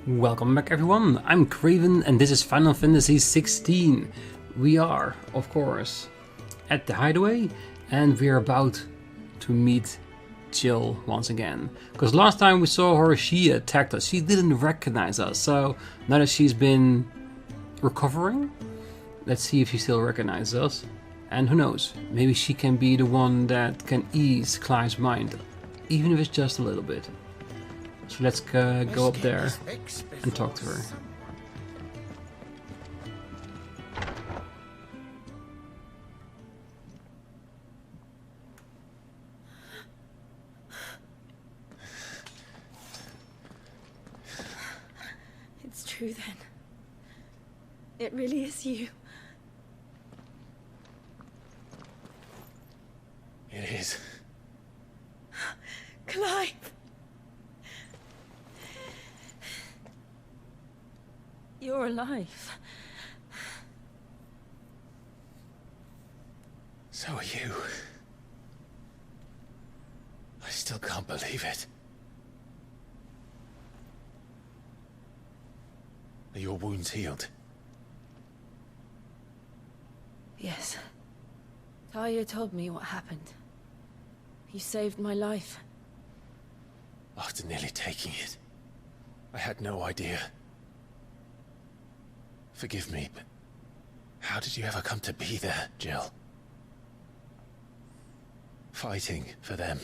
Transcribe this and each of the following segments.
Welcome back everyone, I'm Craven and this is Final Fantasy XVI. We are, of course, at the hideaway and we're about to meet Jill once again. Because last time we saw her, she attacked us, she didn't recognize us. So now that she's been recovering, let's see if she still recognizes us. And who knows, maybe she can be the one that can ease Clive's mind, even if it's just a little bit. So let's go up there and talk to her. It's true then. It really is you. It is. Clive! You're alive. So are you. I still can't believe it. Are your wounds healed? Yes. Talia told me what happened. You saved my life. After nearly taking it, I had no idea. Forgive me, but how did you ever come to be there, Jill? Fighting for them.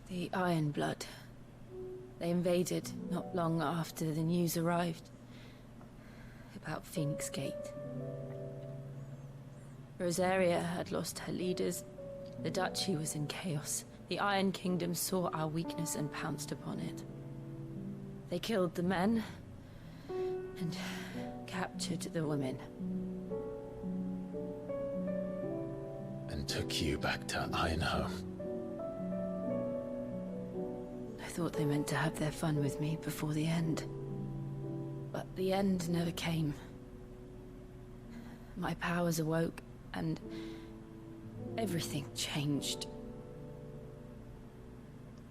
The Iron Blood. They invaded not long after the news arrived about Phoenix Gate. Rosaria had lost her leaders. The Duchy was in chaos. The Iron Kingdom saw our weakness and pounced upon it. They killed the men and captured the women. And took you back to Ironhome. I thought they meant to have their fun with me before the end. But the end never came. My powers awoke and everything changed.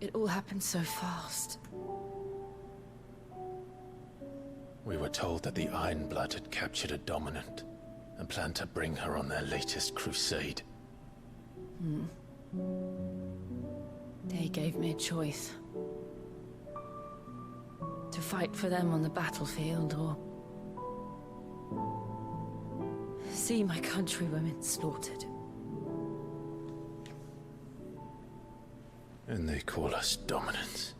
It all happened so fast. We were told that the Iron Blood had captured a dominant and planned to bring her on their latest crusade. They gave me a choice. To fight for them on the battlefield or see my countrywomen slaughtered. And they call us dominants.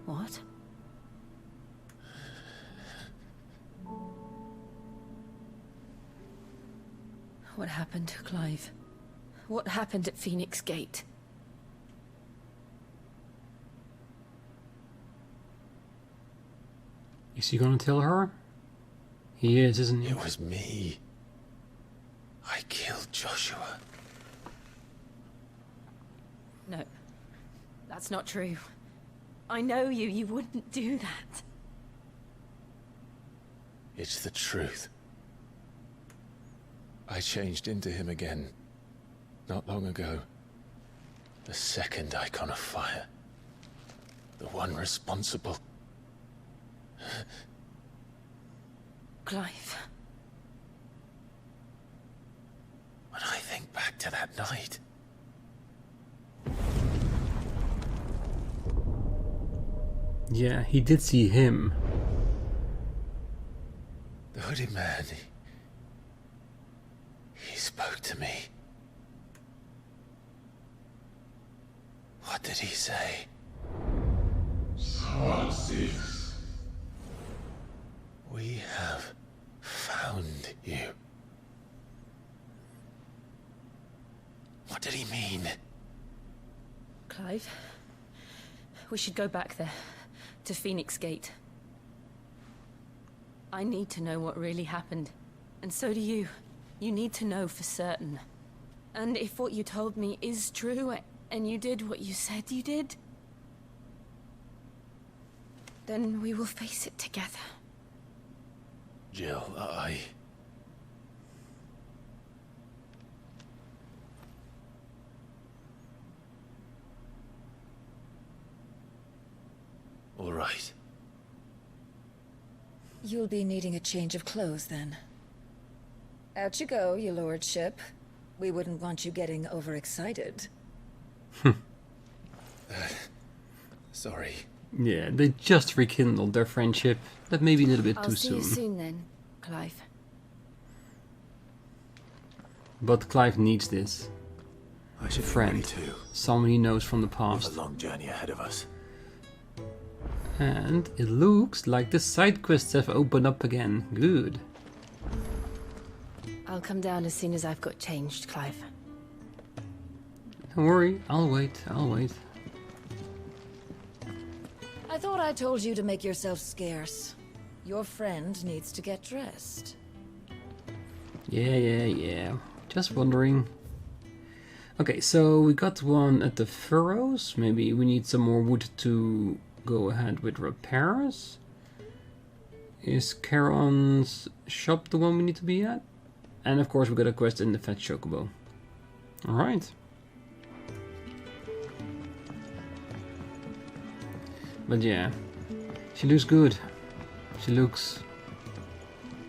What? What happened to Clive? What happened at Phoenix Gate? Is he gonna tell her? He is, isn't he? It was me. I killed Joshua. No, that's not true. I know you. You wouldn't do that. It's the truth. I changed into him again, not long ago. The second Icon of Fire. The one responsible. Clive. When I think back to that night... Yeah, he did see him. The hooded man, he spoke to me. What did he say? Psalm 6. We have found you. What did he mean? Clive, we should go back there, to Phoenix Gate. I need to know what really happened, and so do you. You need to know for certain. And if what you told me is true, and you did what you said you did, then we will face it together. Jill, All right. You'll be needing a change of clothes then. Out you go, your lordship. We wouldn't want you getting overexcited. Sorry. Yeah, they just rekindled their friendship. That may be a little bit I'll too see soon. you soon then, Clive. But Clive needs this. I A should be friend. ready too. Someone he knows from the We've past. a long journey ahead of us. And it looks like the side quests have opened up again. Good. I'll come down as soon as I've got changed, Clive. Don't worry, I'll wait, I'll wait. I thought I told you to make yourself scarce. Your friend needs to get dressed. Yeah. Just wondering. Okay, so we got one at the furrows. Maybe we need some more wood to go ahead with repairs. Is Charon's shop the one we need to be at? And of course we got a quest in the Fat Chocobo. Alright. But yeah, she looks good. She looks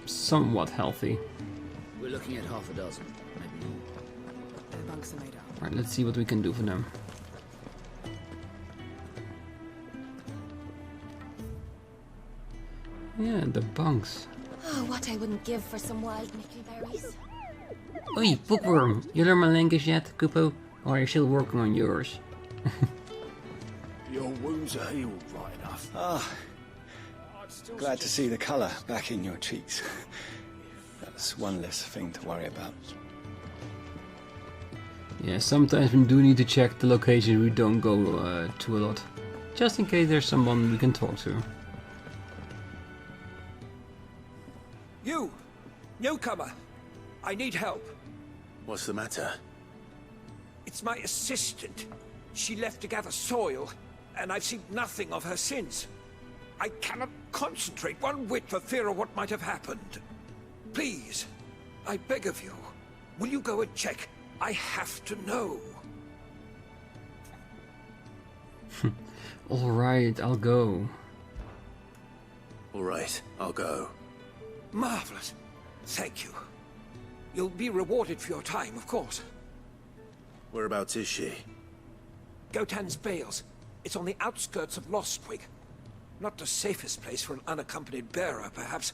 somewhat healthy. We're looking at half a dozen, maybe more. The bunks are made up. Alright, let's see what we can do for them. Yeah, the bunks. Oh, what I wouldn't give for some wild mickleberries. Oi, bookworm! You learn my language yet, Kupo? Or are you still working on yours? Your wounds are healed right enough. Ah, glad to see the colour back in your cheeks. That's one less thing to worry about. Yeah, sometimes we do need to check the location we don't go to a lot. Just in case there's someone we can talk to. You! Newcomer! I need help. What's the matter? It's my assistant. She left to gather soil, and I've seen nothing of her since. I cannot concentrate one whit for fear of what might have happened. Please, I beg of you, will you go and check? I have to know. Alright, I'll go. All right, I'll go. Marvelous. Thank you. You'll be rewarded for your time, of course. Whereabouts is she? Gotan's Bales. It's on the outskirts of Lostwig. Not the safest place for an unaccompanied bearer, perhaps,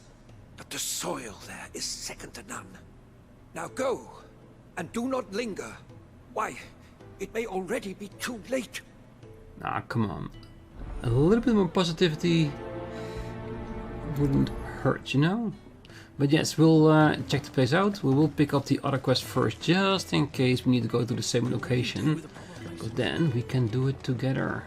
but the soil there is second to none. Now go, and do not linger. Why, it may already be too late. Ah, come on. A little bit more positivity wouldn't hurt, you know? But yes, we'll check the place out. We will pick up the other quest first, just in case we need to go to the same location. But then we can do it together.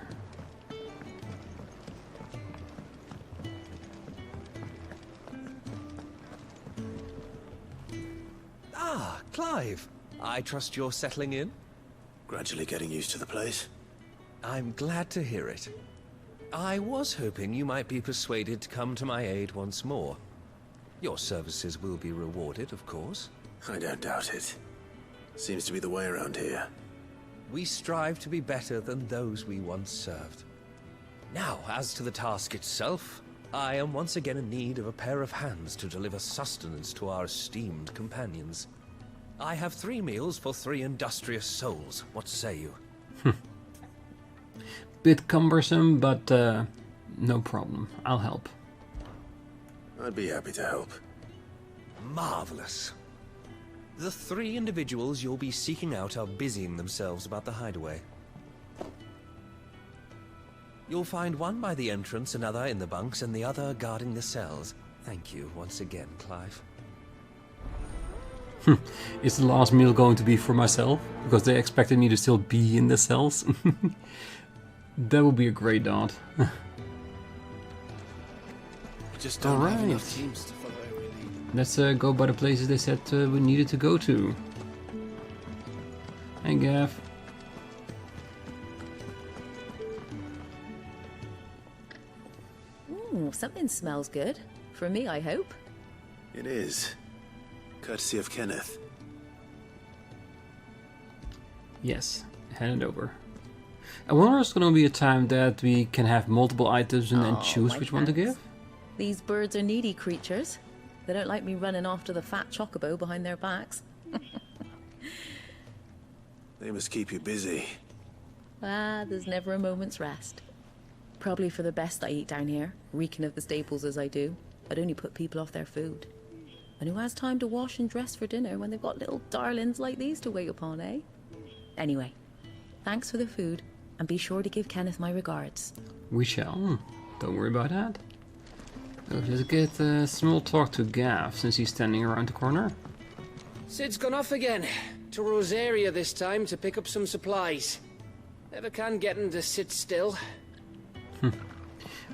Ah, Clive. I trust you're settling in? Gradually getting used to the place. I'm glad to hear it. I was hoping you might be persuaded to come to my aid once more. Your services will be rewarded, of course. I don't doubt it. Seems to be the way around here. We strive to be better than those we once served. Now, as to the task itself, I am once again in need of a pair of hands to deliver sustenance to our esteemed companions. I have 3 meals for 3 industrious souls. What say you? Bit cumbersome, but no problem. I'll help. I'd be happy to help. Marvelous. The 3 individuals you'll be seeking out are busying themselves about the hideaway. You'll find one by the entrance, another in the bunks, and the other guarding the cells. Thank you once again, Clive. Is the last meal going to be for myself? Because they expected me to still be in the cells? That would be a great dot. We just don't have Alright. enough teams to follow every lead. Let's go by the places they said we needed to go to. Hey Gav. Ooh, something smells good. For me, I hope. It is. Courtesy of Kenneth. Yes, hand it over. I wonder if there's going to be a time that we can have multiple items and then Oh, choose my which one to thanks. give. These birds are needy creatures. They don't like me running after the fat chocobo behind their backs. They must keep you busy. Ah, there's never a moment's rest. Probably for the best I eat down here, reeking of the staples as I do. I'd only put people off their food. And who has time to wash and dress for dinner when they've got little darlings like these to wait upon, eh? Anyway, thanks for the food, and be sure to give Kenneth my regards. We shall. Don't worry about that. Let's get a small talk to Gav, since he's standing around the corner. Sid's gone off again. To Rosaria this time to pick up some supplies. Never can get him to sit still.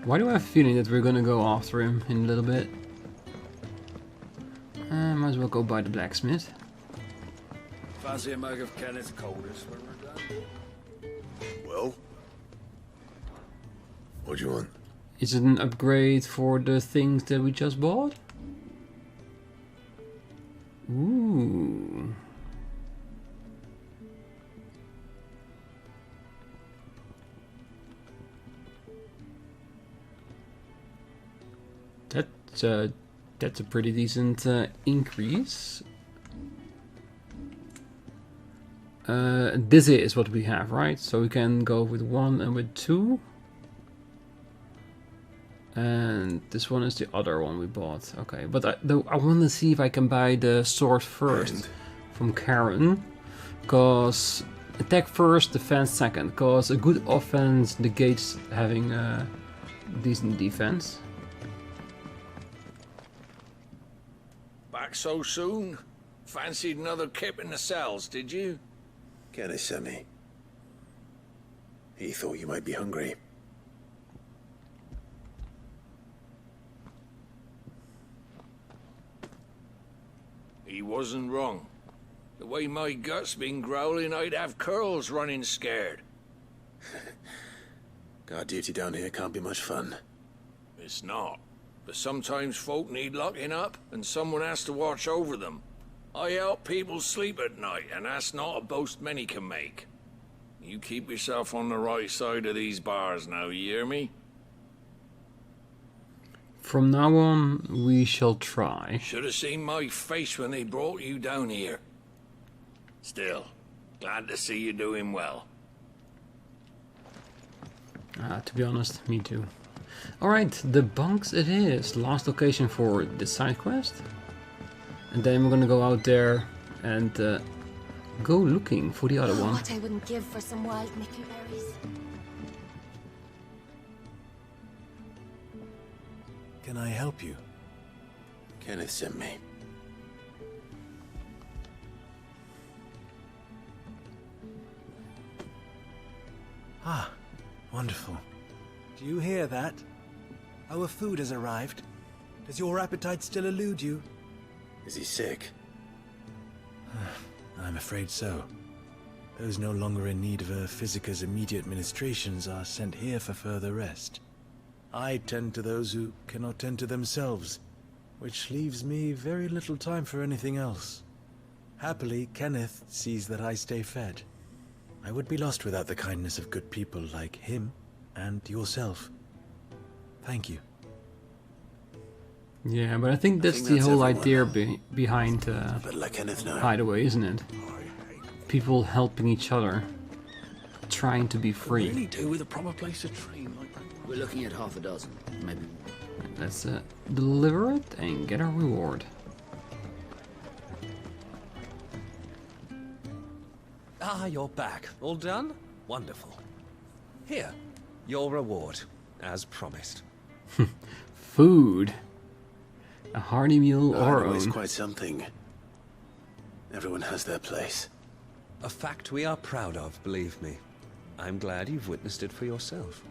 Why do I have a feeling that we're gonna go after him in a little bit? Might as well go by the blacksmith. Fancy a mug of Kenneth Coldest when we're done? Well? What do you want? Is it an upgrade for the things that we just bought? Ooh. That's a pretty decent increase. This is what we have, right? So we can go with 1 and with 2. And this one is the other one we bought. Okay, but I want to see if I can buy the sword first from Karen. Because attack first, defense second. Because a good offense negates having a decent defense. Back so soon? Fancied another kip in the cells, did you? Kenneth sent me. He thought you might be hungry. He wasn't wrong. The way my gut's been growling, I'd have curls running scared. Guard duty down here can't be much fun. It's not. But sometimes folk need locking up, and someone has to watch over them. I help people sleep at night, and that's not a boast many can make. You keep yourself on the right side of these bars now, you hear me? From now on, we shall try. Should have seen my face when they brought you down here. Still, glad to see you doing well. To be honest, me too. Alright, the bunks it is. Last location for this side quest. And then we're gonna go out there and go looking for the other one. What I wouldn't give for some wild mickleberries. Can I help you? Kenneth sent me. Ah, wonderful. Do you hear that? Our food has arrived. Does your appetite still elude you? Is he sick? I'm afraid so. Those no longer in need of a Physica's immediate ministrations are sent here for further rest. I tend to those who cannot tend to themselves, which leaves me very little time for anything else. Happily, Kenneth sees that I stay fed. I would be lost without the kindness of good people like him and yourself. Thank you. Yeah, but I think that's the whole idea behind Hideaway, isn't it? People helping each other, trying to be free. Really do with a proper place to train like that. We're looking at half a dozen, maybe more. Let's deliver it and get our reward. Ah, you're back. All done? Wonderful. Here, your reward, as promised. Food. A hearty meal or Hideaway's own. quite something. Everyone has their place. A fact we are proud of, believe me. I'm glad you've witnessed it for yourself.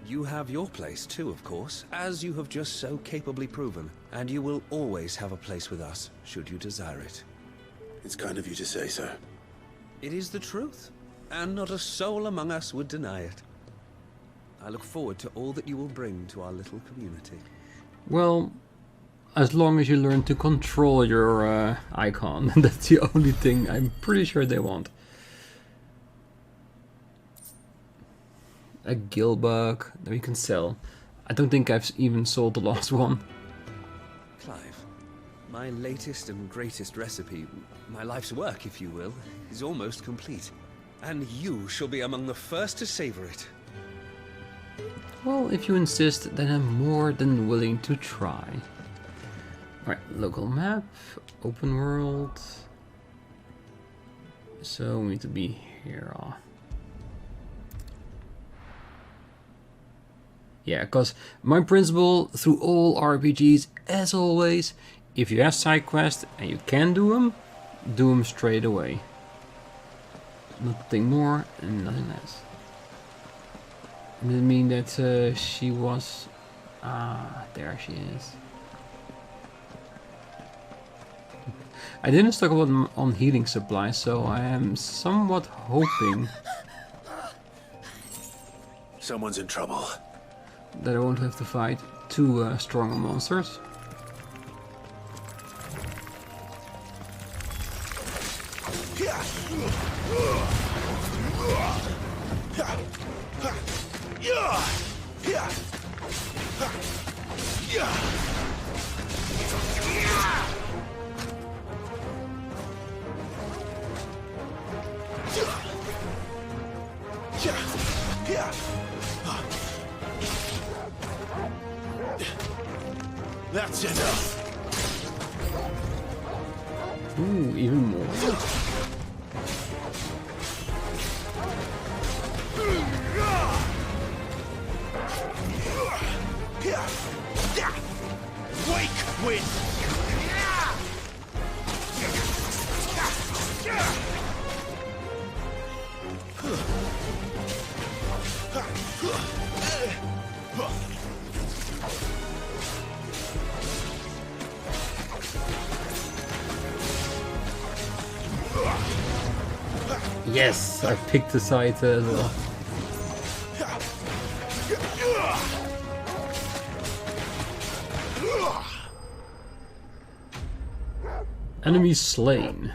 You have your place too, of course, as you have just so capably proven, and you will always have a place with us, should you desire it. It's kind of you to say so. It is the truth, and not a soul among us would deny it. I look forward to all that you will bring to our little community. Well, as long as you learn to control your Eikon, that's the only thing I'm pretty sure they want. a gill bug that we can sell. I don't think I've even sold the last one. Clive, my latest and greatest recipe, my life's work, if you will, is almost complete. And you shall be among the first to savor it. Well, if you insist, then I'm more than willing to try. Alright, local map, open world. So we need to be here. Yeah, because my principle through all RPGs, as always, if you have side quests and you can do them straight away. Nothing more and nothing less. Does it mean that she was... there she is. I didn't stock up on healing supplies, so I am somewhat hoping... Someone's in trouble. That I won't have to fight two stronger monsters. That's enough. Ooh, even more. Wake wind. Yes, I picked the side as well. Enemy slain.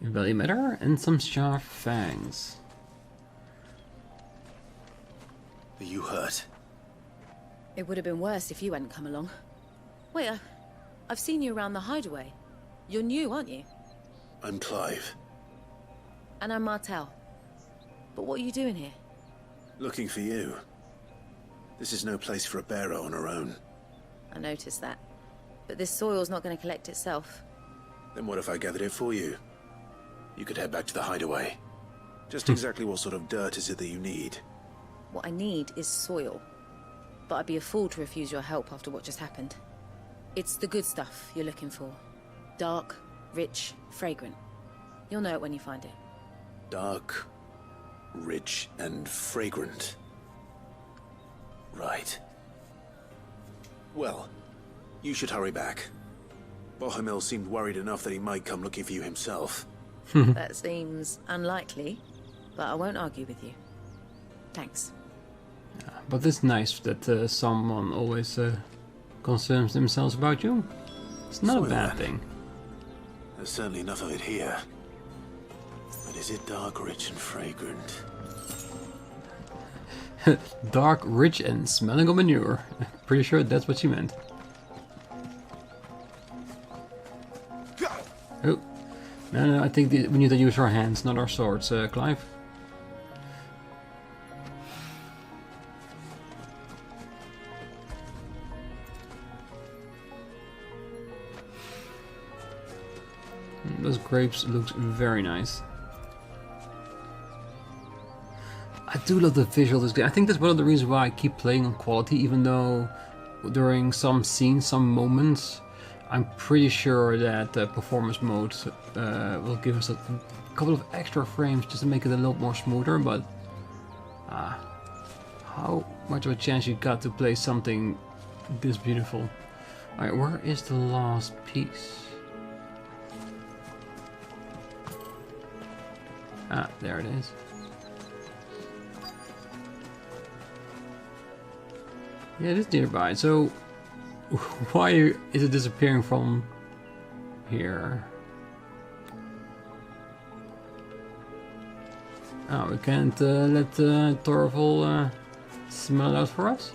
Belly matter and some sharp fangs. Are you hurt? It would have been worse if you hadn't come along. Wait, I've seen you around the hideaway. You're new, aren't you? I'm Clive. And I'm Martel. But what are you doing here? Looking for you. This is no place for a bearer on her own. I noticed that. But this soil's not going to collect itself. Then what if I gathered it for you? You could head back to the hideaway. Just exactly what sort of dirt is it that you need? What I need is soil. But I'd be a fool to refuse your help after what just happened. It's the good stuff you're looking for. Dark, rich, fragrant. You'll know it when you find it. Dark, rich, and fragrant. Right. Well, you should hurry back. Bohemil seemed worried enough that he might come looking for you himself. That seems unlikely, but I won't argue with you. Thanks. But it's nice that someone always concerns themselves about you. It's not a bad thing. There's certainly enough of it here. But is it dark, rich, and fragrant? Dark, rich, and smelling of manure. Pretty sure that's what she meant. Oh. No, I think we need to use our hands, not our swords, Clive. Those grapes look very nice. I do love the visual of this game. I think that's one of the reasons why I keep playing on quality, even though during some scenes, some moments, I'm pretty sure that performance mode will give us a couple of extra frames just to make it a little more smoother, but how much of a chance you got to play something this beautiful? Alright, where is the last piece? Ah, there it is. Yeah, it is nearby, so why is it disappearing from here? Oh, we can't let Torval smell it out for us?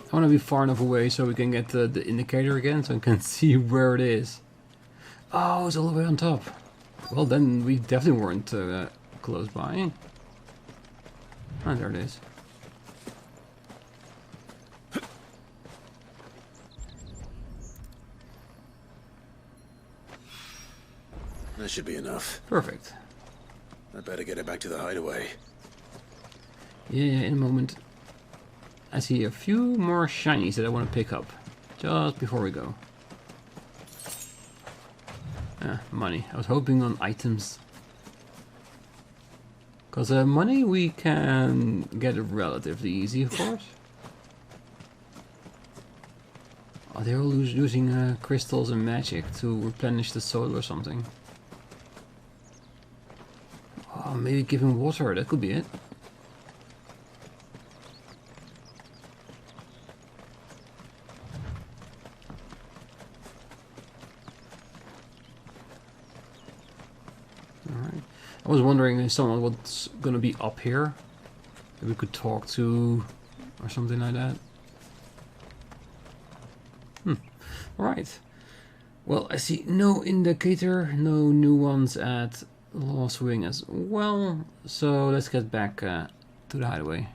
I want to be far enough away so we can get the indicator again, so I can see where it is. Oh, it's all the way on top. Well, then we definitely weren't close by. Ah, there it is. That should be enough. Perfect. I better get it back to the hideaway. Yeah, in a moment. I see a few more shinies that I want to pick up. Just before we go. Money. I was hoping on items. Because money we can get relatively easy, of course. Oh, they're all using crystals and magic to replenish the soil or something. Oh, maybe giving water, that could be it. Alright. I was wondering if someone was gonna be up here that we could talk to or something like that. Alright. Well, I see no indicator, no new ones at Lost Wing as well. So let's get back to the hideaway.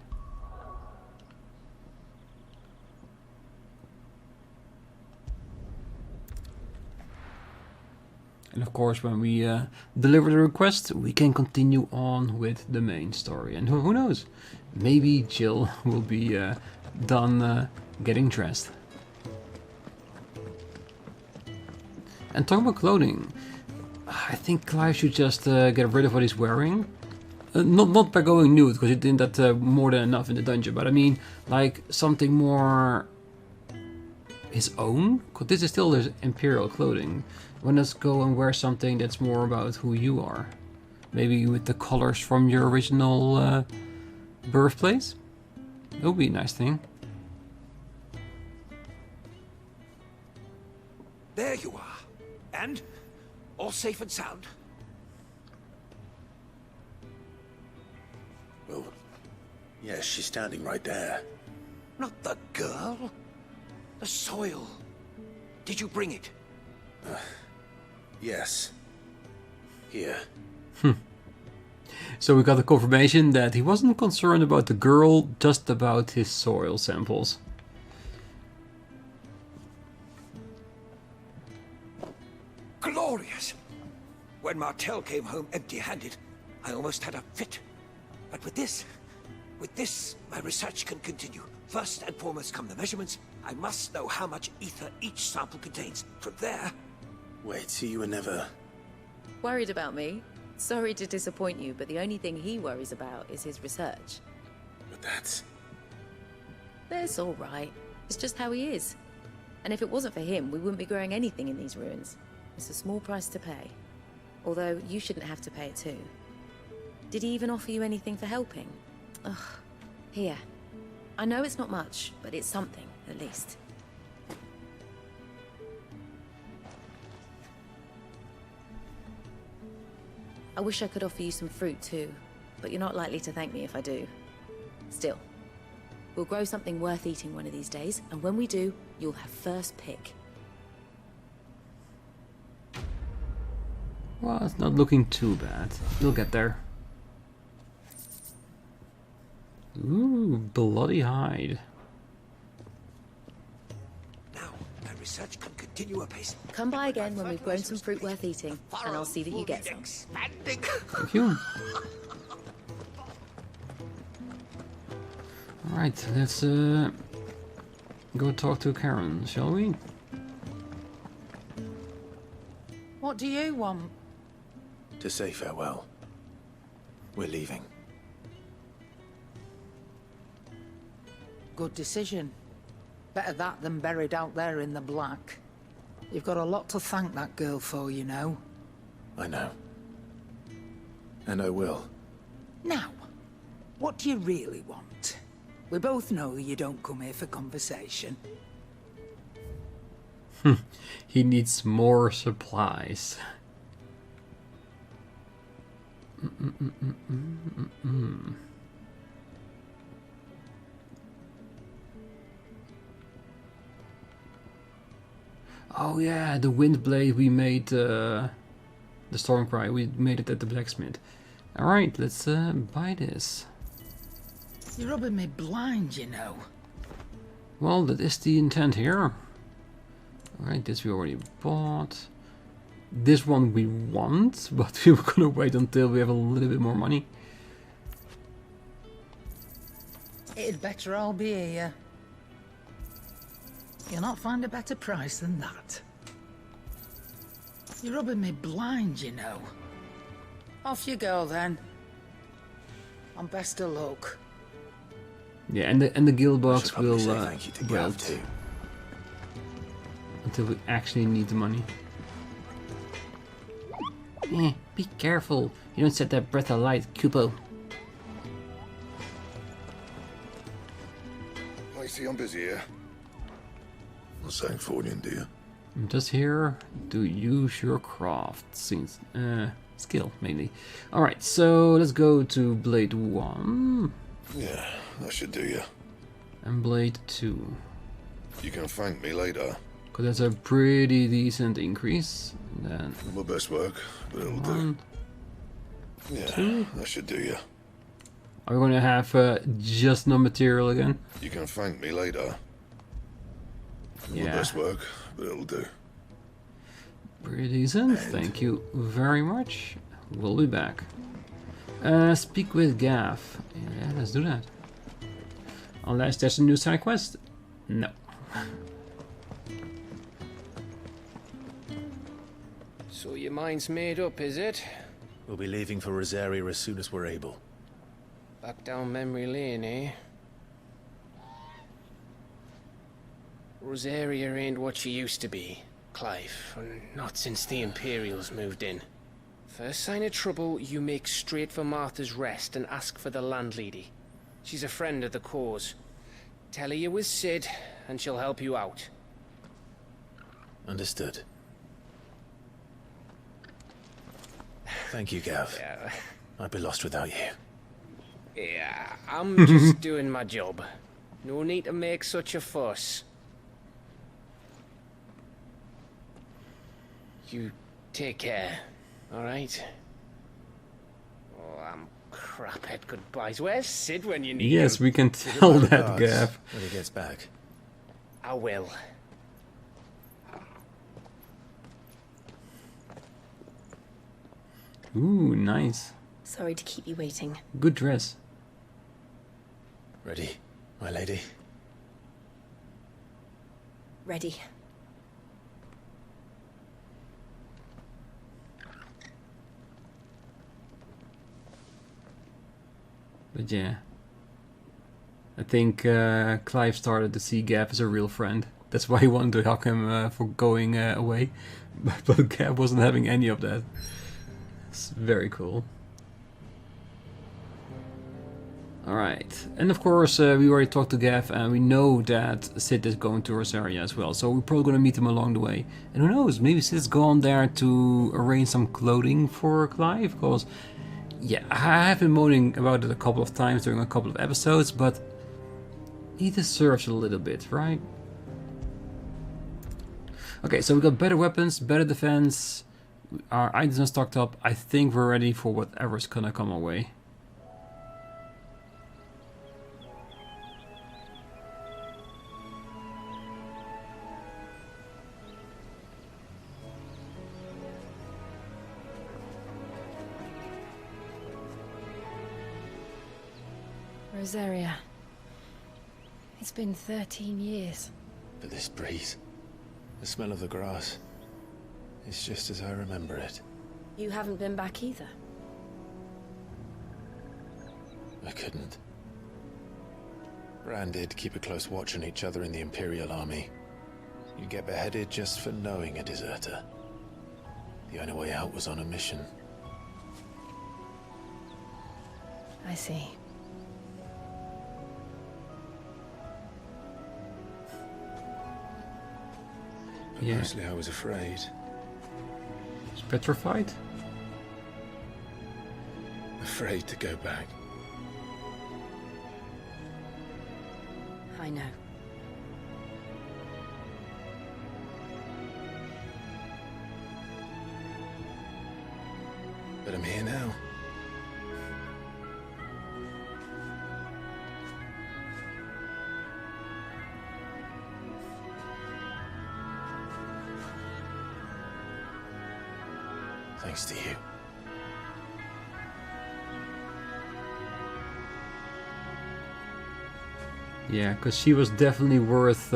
And of course, when we deliver the request, we can continue on with the main story. And who knows, maybe Jill will be done getting dressed. And talking about clothing, I think Clive should just get rid of what he's wearing. Not by going nude, because he did that more than enough in the dungeon. But I mean, like something more his own, because this is still his Imperial clothing. Why not go and wear something that's more about who you are? Maybe with the colors from your original birthplace? That would be a nice thing. There you are. And? All safe and sound? Well, yes, she's standing right there. Not the girl. The soil. Did you bring it? Yes. Here. So we got the confirmation that he wasn't concerned about the girl, just about his soil samples. Glorious! When Martel came home empty-handed, I almost had a fit. But with this, my research can continue. First and foremost come the measurements. I must know how much ether each sample contains. From there... Wait, so you were never... Worried about me? Sorry to disappoint you, but the only thing he worries about is his research. But that's... That's all right. It's just how he is. And if it wasn't for him, we wouldn't be growing anything in these ruins. It's a small price to pay. Although, you shouldn't have to pay it too. Did he even offer you anything for helping? Ugh. Here. I know it's not much, but it's something, at least. I wish I could offer you some fruit too, but you're not likely to thank me if I do. Still, we'll grow something worth eating one of these days, and when we do, you'll have first pick. Well, it's not looking too bad. You'll get there. Ooh, bloody hide. Now, my research can continue apace. Come by again when we've grown some fruit worth eating, and I'll see that you get some. Thank you. Alright, let's go talk to Karen, shall we? What do you want? To say farewell. We're leaving. Good decision. Better that than buried out there in the black. You've got a lot to thank that girl for, you know. I know. And I will. Now, what do you really want? We both know you don't come here for conversation. He needs more supplies. Oh yeah, the wind blade we made, the Stormcry, we made it at the blacksmith. Alright, let's buy this. You're rubbing me blind, you know. Well, that is the intent here. Alright, this we already bought. This one we want, but we were gonna wait until we have a little bit more money. It'd better all be here. You'll not find a better price than that. You're rubbing me blind, you know. Off you go, then. And best of luck. Yeah, and the guild box will thank you to Gav wait too. until we actually need the money. Be careful. You don't set that breath alight, Kupo. I see I'm busy here. Not saying for you, dear. I'm just here to use your craft since skill mainly. Alright, so let's go to Blade 1. Yeah, that should do you. And Blade 2. You can thank me later. Because that's a pretty decent increase. And then My best work, but it'll do. Yeah, 2. that should do you. Are we going to have just no material again? You can thank me later. My Yeah. best work, but it'll do. Pretty decent. Thank you very much. We'll be back. Speak with Gav. Yeah, let's do that. Unless there's a new side quest. No. So your mind's made up, is it? We'll be leaving for Rosaria as soon as we're able. Back down memory lane, eh? Rosaria ain't what she used to be, Clive. Not since the Imperials moved in. First sign of trouble, you make straight for Martha's Rest and ask for the landlady. She's a friend of the cause. Tell her you was Sid, and she'll help you out. Understood. Thank you, Gav. Yeah, I'd be lost without you. yeah, I'm just doing my job. No need to make such a fuss. You take care, alright? Oh, I'm crap at goodbyes. Where's Sid when you need Yes, him? we can tell that, Regards Gav. when he gets back. I will. Ooh, nice. Sorry to keep you waiting. Good dress. Ready, my lady? Ready. But yeah. I think Clive started to see Gav as a real friend. That's why he wanted to help him for going away. But Gav wasn't having any of that. It's very cool. Alright, and of course we already talked to Gav and we know that Sid is going to Rosaria as well, so we're probably going to meet him along the way. And who knows, maybe Sid's gone there to arrange some clothing for Clive, because yeah, I have been moaning about it a couple of times during a couple of episodes, but he deserves a little bit, right? Okay, so we got better weapons, better defense, our items are stocked up. I think we're ready for whatever's gonna come our way. Rosaria. It's been 13 years. But this breeze, the smell of the grass, it's just as I remember it. You haven't been back either. I couldn't. Bran did keep a close watch on each other in the Imperial Army. You get beheaded just for knowing a deserter. The only way out was on a mission. I see. But Yeah. mostly I was afraid. It's petrified? Afraid to go back. I know. But I'm here now. Thanks to you. Yeah, because she was definitely worth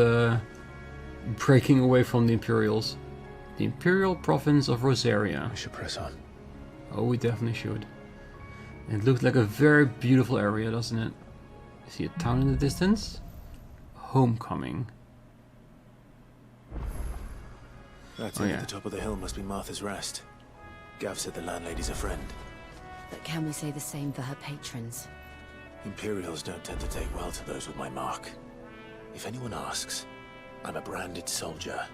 breaking away from the Imperials. The Imperial Province of Rosaria. We should press on. Oh, we definitely should. It looks like a very beautiful area, doesn't it? See a town in the distance? Homecoming. That Oh, inn yeah. at the top of the hill must be Martha's Rest. Gav said the landlady's a friend. But can we say the same for her patrons? Imperials don't tend to take well to those with my mark. If anyone asks, I'm a branded soldier,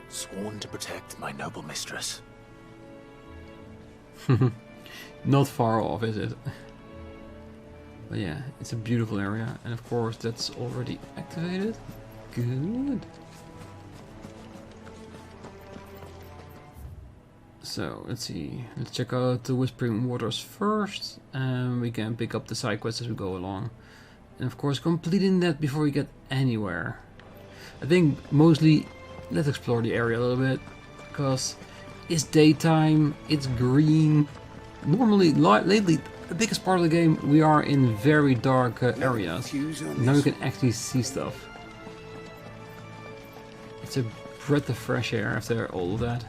sworn to protect my noble mistress. Not far off, is it? But yeah, it's a beautiful area. And of course, that's already activated. Good. So, let's see. Let's check out the Whispering Waters first. And we can pick up the side quests as we go along. And of course, completing that before we get anywhere. I think mostly, let's explore the area a little bit. Because it's daytime, it's green. Normally, lately, the biggest part of the game, we are in very dark areas. Now we can actually see stuff. It's a breath of fresh air after all of that.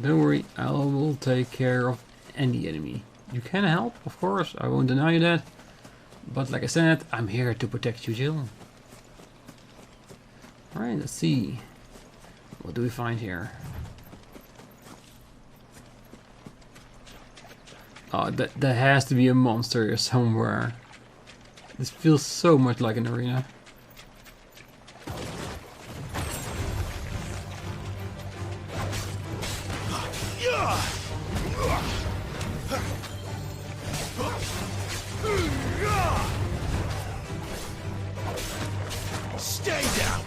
Don't worry, I will take care of any enemy. You can help, of course, I won't deny you that. But like I said, I'm here to protect you, Jill. Alright, let's see. What do we find here? Oh, that has to be a monster here somewhere. This feels so much like an arena. Stay down!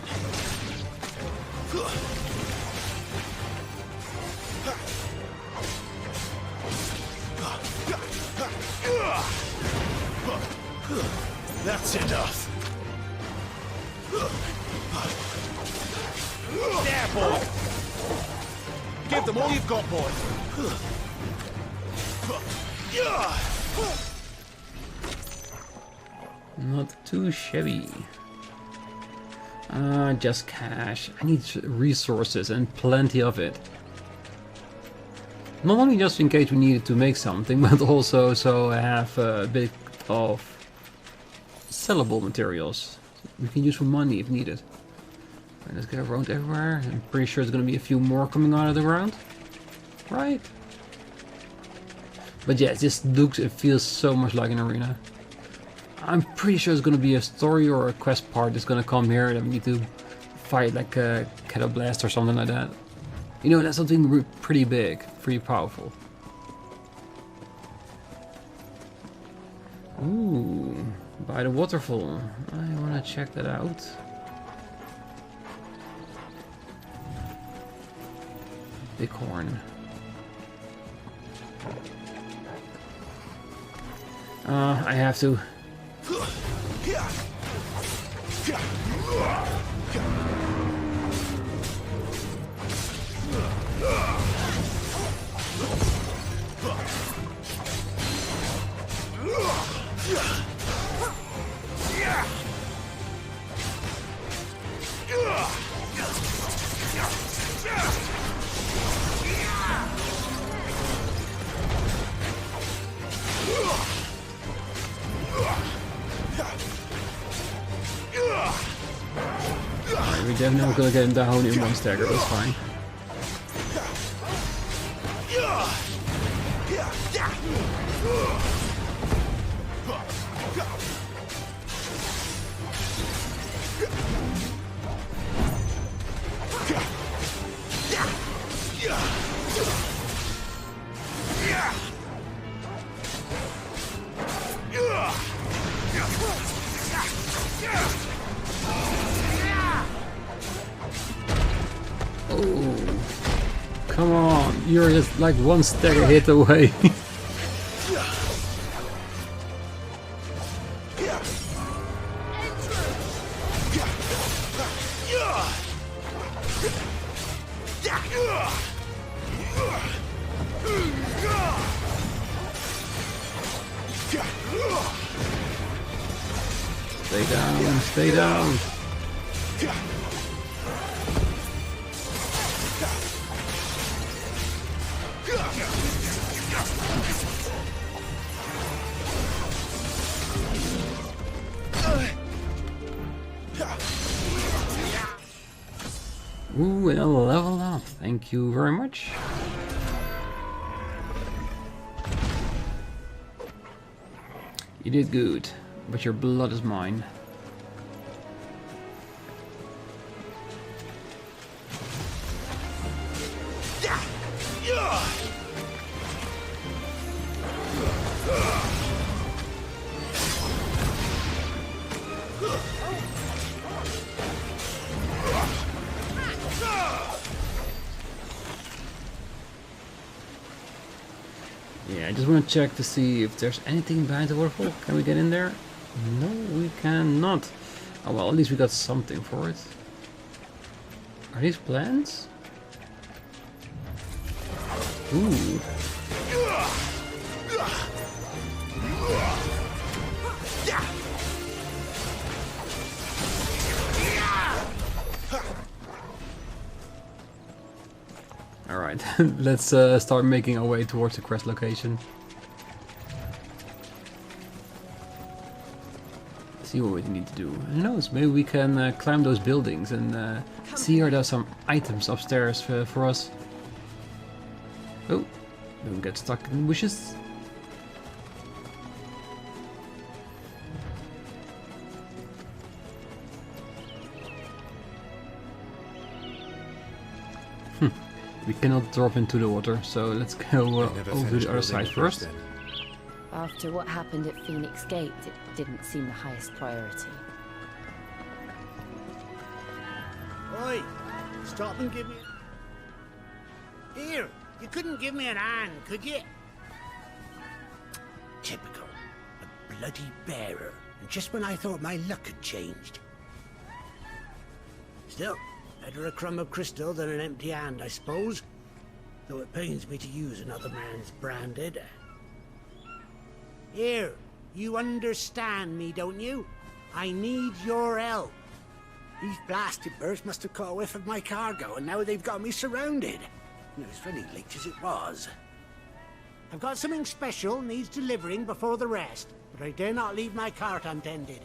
That's enough. There, boy! Give them all you've got, boy! Not too shabby. Just cash. I need resources and plenty of it. Not only just in case we need it to make something, but also so I have a bit of sellable materials we can use for money if needed. Right, let's go around everywhere. I'm pretty sure there's going to be a few more coming out of the ground. Right? But yeah, it just looks and feels so much like an arena. I'm pretty sure there's going to be a story or a quest part that's going to come here that we need to fight like a Kettle Blast or something like that. You know, that's something pretty big, pretty powerful. Ooh, by the waterfall. I want to check that out. Bighorn. I have to. we're definitely not gonna get him down in one stagger, that's fine. Oh, come on, you're just like one stagger hit away. Stay down, stay down. Ooh, and a level up. Thank you very much. You did good, but your blood is mine. Yeah, I just want to check to see if there's anything behind the waterfall. Can we get in there? No, we cannot. Oh well, at least we got something for it. Are these plants? Ooh. Alright, let's start making our way towards the quest location. See what we need to do. Who knows, maybe we can climb those buildings and see if there's some items upstairs for us. Oh, don't get stuck in the bushes. We cannot drop into the water, so let's go over to the other side first. After what happened at Phoenix Gate, it didn't seem the highest priority. Oi! Stop and give me... Here! You couldn't give me an hand, could you? Typical. A bloody bearer. And just when I thought my luck had changed. Still, better a crumb of crystal than an empty hand, I suppose. Though it pains me to use another man's branded. Here, you understand me, don't you? I need your help. These blasted birds must have caught a whiff of my cargo, and now they've got me surrounded. It was very late as it was. I've got something special needs delivering before the rest, but I dare not leave my cart untended.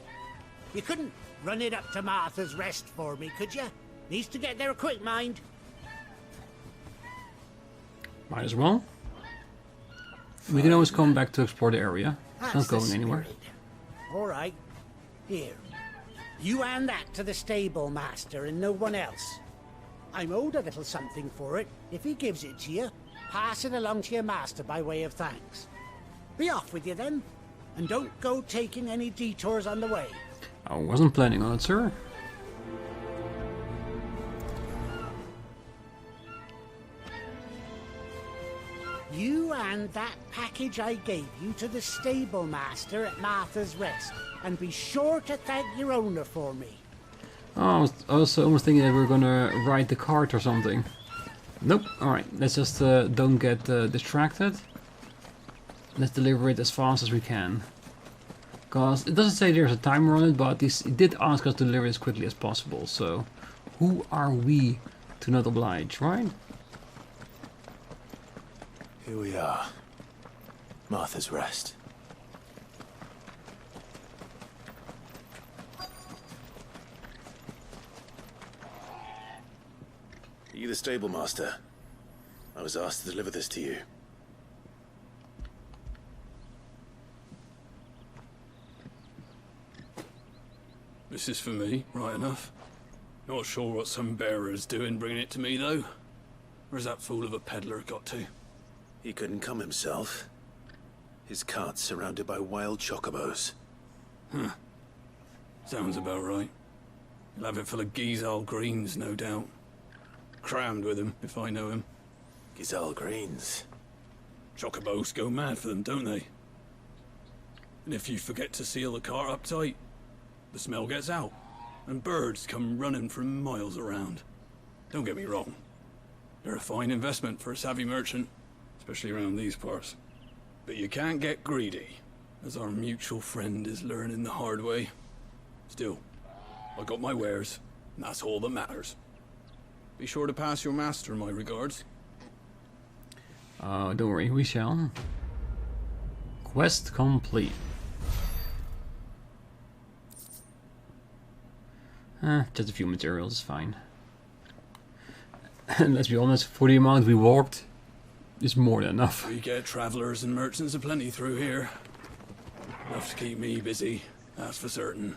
You couldn't run it up to Martha's Rest for me, could you? Needs to get there quick, mind. Might as well. We can always come back to explore the area. It's not going anywhere. All right. Here. You hand that to the stable master and no one else. I'm owed a little something for it. If he gives it to you, pass it along to your master by way of thanks. Be off with you then, and don't go taking any detours on the way. I wasn't planning on it, sir. You hand that package I gave you to the stable master at Martha's Rest, and be sure to thank your owner for me. Oh, I was almost thinking that we were gonna ride the cart or something. Nope. Alright, let's just don't get distracted. Let's deliver it as fast as we can. Because it doesn't say there's a timer on it, but it did ask us to deliver it as quickly as possible. So, who are we to not oblige, right? Here we are. Martha's Rest. Are you the stable master? I was asked to deliver this to you. This is for me, right enough. Not sure what some bearer's doing bringing it to me, though. Where's that fool of a peddler got to? He couldn't come himself. His cart's surrounded by wild chocobos. Huh. Sounds about right. He'll have it full of Gizal greens, no doubt. Crammed with him, if I know him. Gizal greens? Chocobos go mad for them, don't they? And if you forget to seal the cart up tight, the smell gets out, and birds come running from miles around. Don't get me wrong. They're a fine investment for a savvy merchant, especially around these parts. But you can't get greedy, as our mutual friend is learning the hard way. Still, I got my wares, and that's all that matters. Be sure to pass your master my regards. Don't worry, we shall. Quest complete. Just a few materials is fine. And let's be honest, for the amount we walked, it's more than enough. We get travelers and merchants aplenty through here. Enough to keep me busy, that's for certain.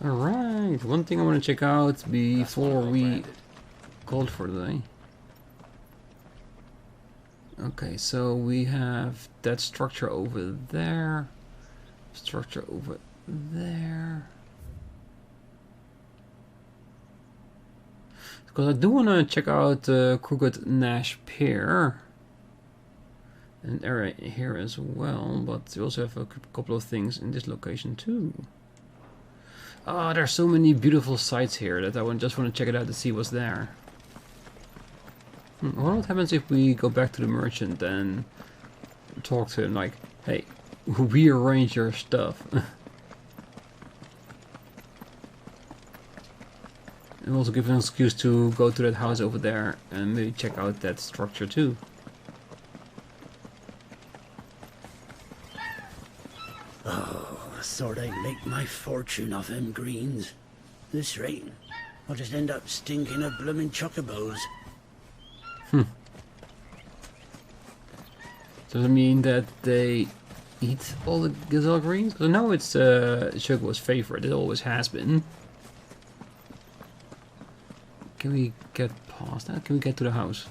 Alright, one thing I want to check out before we called for the day. Okay, so we have that structure over there. Structure over there. Because I do want to check out Crooked Nash Pier. An area here as well, but we also have a couple of things in this location too. Oh, there's so many beautiful sights here that I just want to check it out to see what's there. What happens if we go back to the merchant and talk to him like, hey, rearrange your stuff. And also give him an excuse to go to that house over there and maybe check out that structure too. Oh, I thought I'd make my fortune off them greens. This rain, I'll just end up stinking of bloomin' chocobos. Does it mean that they eat all the gazelle greens? I know it's Shogo's favorite, it always has been. Can we get past that? Can we get to the house?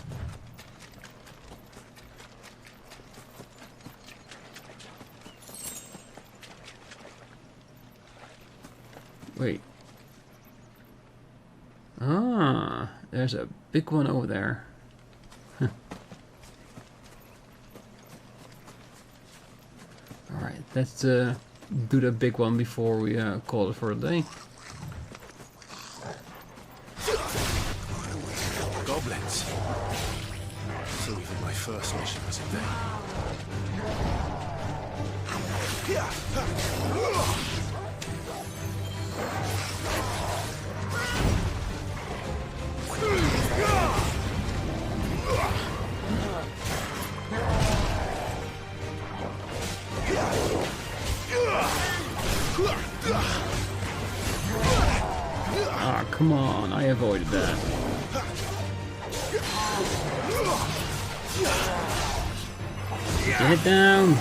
Wait. Ah, there's a big one over there. Alright, let's do the big one before we call it for a day. Goblins. So even my first mission was in Ah, come on, I avoided that. Get it down!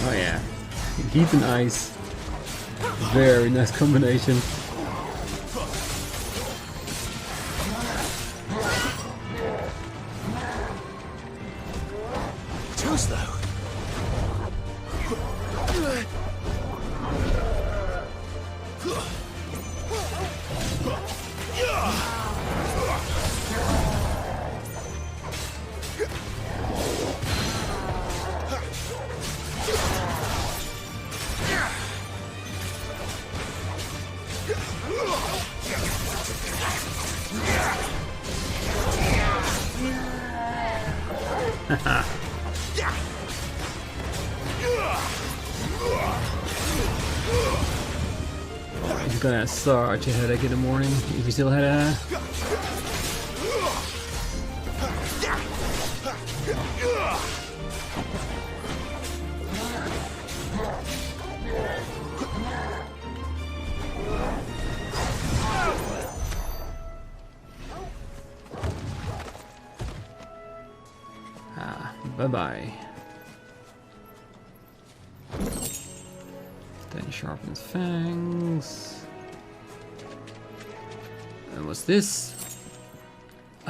Oh yeah, heat and ice. Very nice combination. Too slow. gonna start your headache in the morning if you still had a... Bye-bye. 10 sharpened fangs. And what's this?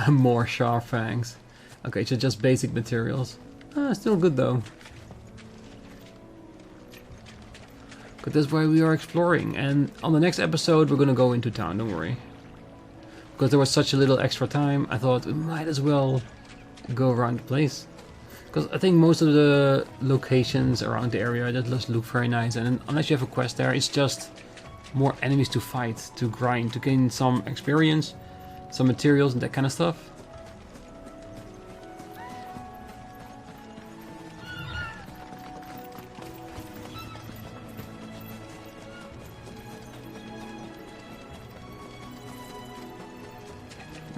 More sharp fangs. Okay, so just basic materials. Still good though. But that's why we are exploring. And on the next episode we're gonna go into town, don't worry. Because there was such a little extra time, I thought we might as well go around the place. Because I think most of the locations around the area that just look very nice, and unless you have a quest there, it's just more enemies to fight, to grind, to gain some experience, some materials and that kind of stuff.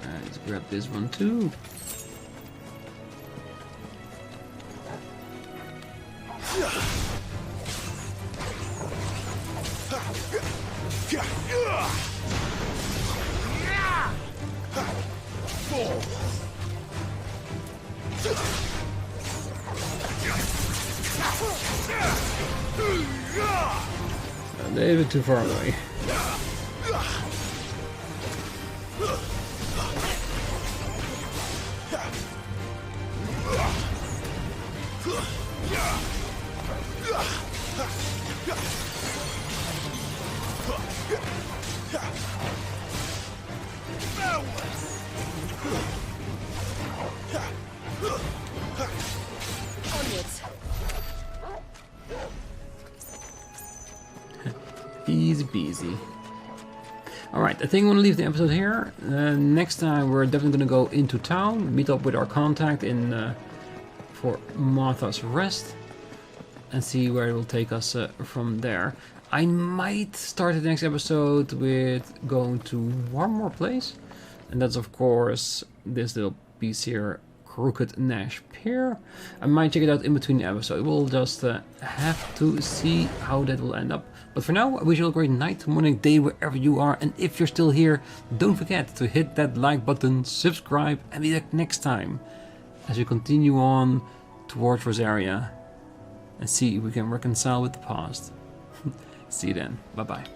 Let's grab this one too. A bit too far away. Easy peasy. Alright, I think I'm going to leave the episode here. Next time we're definitely going to go into town, meet up with our contact in for Martha's Rest, and see where it will take us from there. I might start the next episode with going to one more place, and that's of course this little piece here, Crooked Nash Pier. I might check it out in between the episode. We'll just have to see how that will end up. But for now, I wish you a great night, morning, day, wherever you are. And if you're still here, don't forget to hit that like button, subscribe, and be back next time as we continue on towards Rosaria and see if we can reconcile with the past. See you then. Bye-bye.